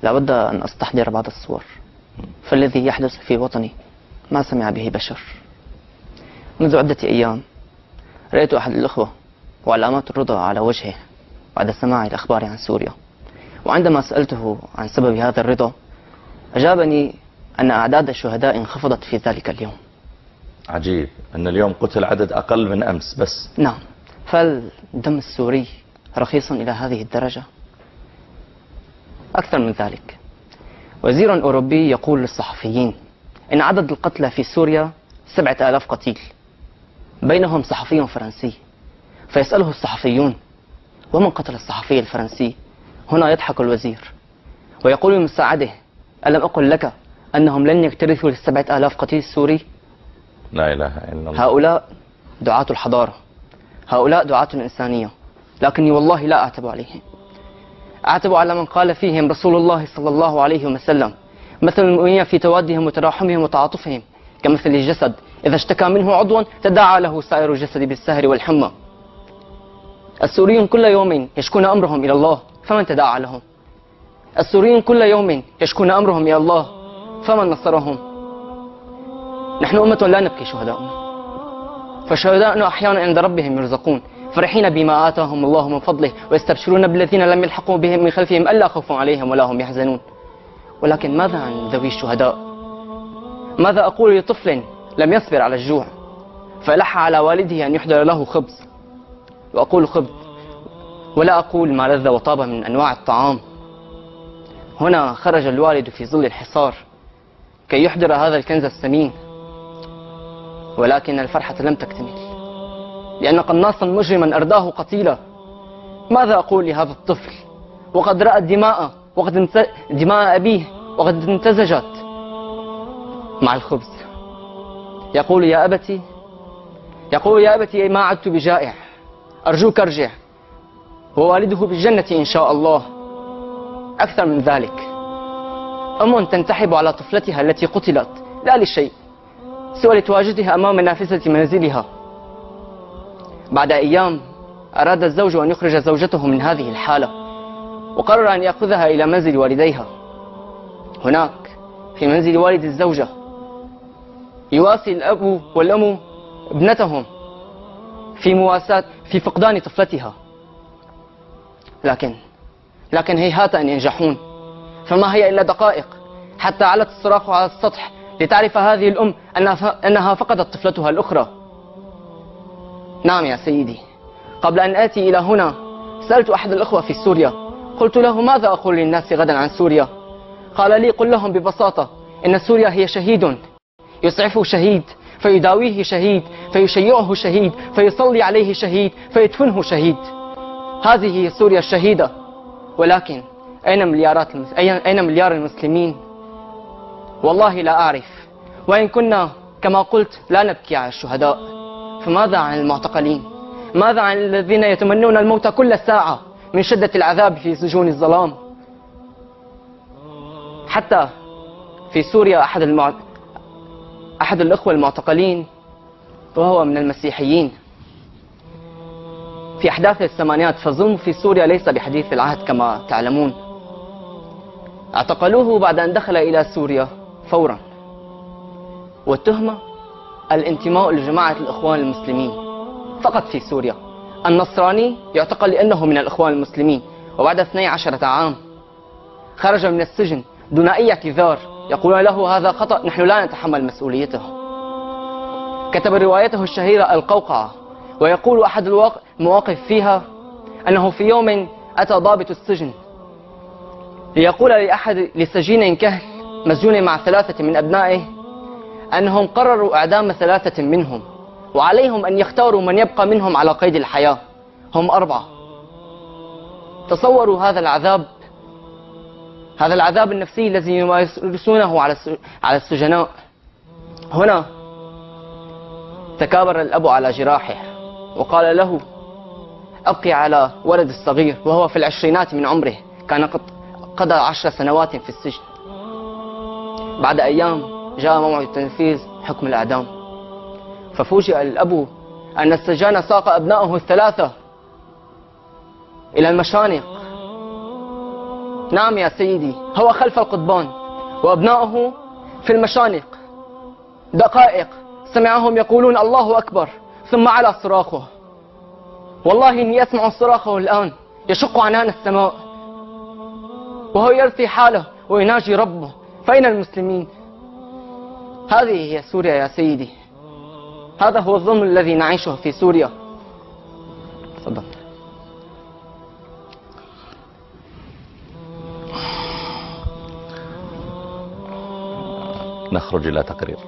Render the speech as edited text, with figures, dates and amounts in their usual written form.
لابد أن أستحضر بعض الصور، فالذي يحدث في وطني ما سمع به بشر. منذ عدة أيام رأيت أحد الأخوة وعلامات الرضا على وجهه بعد سماع الأخبار عن سوريا، وعندما سألته عن سبب هذا الرضا أجابني أن أعداد الشهداء انخفضت في ذلك اليوم. عجيب أن اليوم قتل عدد أقل من أمس بس. نعم، فالدم السوري رخيص إلى هذه الدرجة؟ أكثر من ذلك، وزير أوروبي يقول للصحفيين إن عدد القتلى في سوريا 7000 قتيل، بينهم صحفي فرنسي. فيسأله الصحفيون: ومن قتل الصحفي الفرنسي؟ هنا يضحك الوزير ويقول لمساعده: ألم أقل لك أنهم لن يكترثوا ل7000 قتيل سوري؟ لا إله إلا الله. هؤلاء دعاة الحضارة، هؤلاء دعاة الإنسانية، لكني والله لا أعتب عليهم. أعتب على من قال فيهم رسول الله صلى الله عليه وسلم: مثل المؤمنين في توادهم وتراحمهم وتعاطفهم كمثل الجسد إذا اشتكى منه عضوا تداعى له سائر الجسد بالسهر والحمى. السوريون كل يوم يشكون أمرهم إلى الله، فمن تداعى لهم؟ السوريون كل يوم يشكون أمرهم إلى الله، فمن نصرهم؟ نحن أمة لا نبكي شهداءنا، فشهداءنا أحيانا عند ربهم يرزقون، فرحين بما آتاهم الله من فضله، ويستبشرون بالذين لم يلحقوا بهم من خلفهم ألا خوف عليهم ولا هم يحزنون. ولكن ماذا عن ذوي الشهداء؟ ماذا أقول لطفل لم يصبر على الجوع فألح على والده أن يحضر له خبز؟ وأقول خبز ولا أقول ما لذ وطاب من أنواع الطعام. هنا خرج الوالد في ظل الحصار كي يحضر هذا الكنز الثمين، ولكن الفرحة لم تكتمل، لأن قناصا مجرما أرداه قتيلا. ماذا أقول لهذا الطفل وقد رأى دماء أبيه وقد امتزجت مع الخبز؟ يقول: يا أبتي ما عدت بجائع، أرجوك ارجع، ووالده بالجنة إن شاء الله. أكثر من ذلك، أم تنتحب على طفلتها التي قتلت لا لشيء سوى لتواجدها أمام نافذة منزلها. بعد أيام أراد الزوج أن يخرج زوجته من هذه الحالة، وقرر أن يأخذها إلى منزل والديها. هناك في منزل والد الزوجة يواسي الأب والأم ابنتهم في فقدان طفلتها، لكن هيهات أن ينجحون. فما هي إلا دقائق حتى علت الصراخ على السطح لتعرف هذه الأم أنها فقدت طفلتها الأخرى. نعم يا سيدي، قبل أن آتي إلى هنا سألت أحد الأخوة في سوريا، قلت له: ماذا أقول للناس غدا عن سوريا؟ قال لي: قل لهم ببساطة إن سوريا هي شهيد، يسعفه شهيد، فيداويه شهيد، فيشيعه شهيد، فيصلي عليه شهيد، فيدفنه شهيد. هذه هي سوريا الشهيدة. ولكن أين مليار المسلمين؟ والله لا أعرف. وإن كنا كما قلت لا نبكي على الشهداء، فماذا عن المعتقلين؟ ماذا عن الذين يتمنون الموت كل ساعة من شدة العذاب في سجون الظلام؟ حتى في سوريا أحد الأخوة المعتقلين وهو من المسيحيين في أحداث الثمانينات، فالظلم في سوريا ليس بحديث العهد كما تعلمون. اعتقلوه بعد أن دخل إلى سوريا فورا، والتهمة الانتماء لجماعة الإخوان المسلمين فقط في سوريا. النصراني يعتقل لأنه من الإخوان المسلمين، وبعد 12 عام خرج من السجن دون أي اعتذار، يقولون له: هذا خطأ، نحن لا نتحمل مسؤوليته. كتب روايته الشهيرة القوقعة، ويقول أحد المواقف فيها أنه في يوم أتى ضابط السجن ليقول لسجين كهل مسجون مع 3 من أبنائه أنهم قرروا إعدام 3 منهم، وعليهم أن يختاروا من يبقى منهم على قيد الحياة، هم 4. تصوروا هذا العذاب النفسي الذي يمارسونه على السجناء. هنا تكابر الأب على جراحه وقال له: أبقي على ولد الصغير وهو في العشرينات من عمره، كان قد قضى 10 سنوات في السجن. بعد أيام جاء موعد تنفيذ حكم الإعدام، ففوجئ الأب أن السجان ساق أبنائه ال3 إلى المشانق نعم يا سيدي، هو خلف القضبان وأبناؤه في المشانق. دقائق سمعهم يقولون الله أكبر ثم على صراخه. والله إني أسمع صراخه الآن يشق عنان السماء، وهو يرثي حاله ويناجي ربه. فأين المسلمين؟ هذه هي سوريا يا سيدي، هذا هو الظلم الذي نعيشه في سوريا. تفضل. نخرج إلى تقرير.